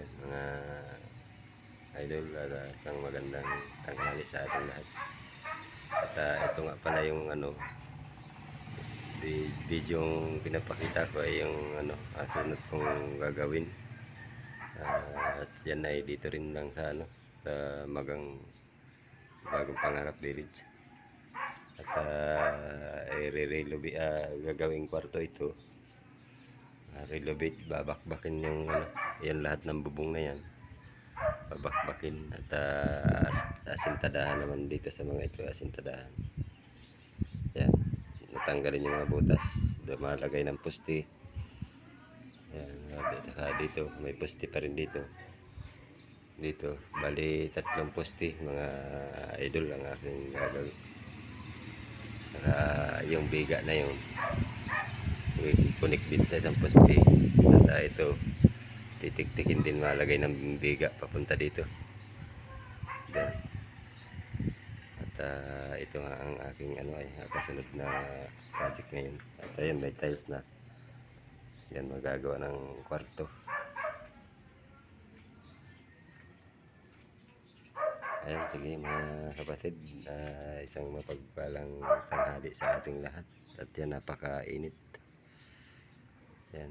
Mga idol, isang magandang tanghali sa ating lahat. At ito nga pala yung video yung pinapakita ko ay yung sunod kong gagawin. At yan ay dito rin lang sa sa bagong pangarap village. At gagawing kwarto ito. Relovate, babakbakin yung yan lahat ng bubong na yan, babakbakin at asintadahan naman dito sa mga ito, asintadahan yan, natanggalin yung mga butas, malagay ng pusti yan, at dito may pusti pa rin dito, bali 3 pusti mga idol ang aking gagawin. Yung biga na yun i-connect din sa isang poste at ito titik-tikin din, malagay ng biga papunta dito. Then, at ito nga ang aking kasunod na project ngayon. At ayun, may tiles na yan, magagawa ng kwarto. Ayan, sige mga kapatid, isang mapagpalang tanghali sa ating lahat. At yan, napakainit yan.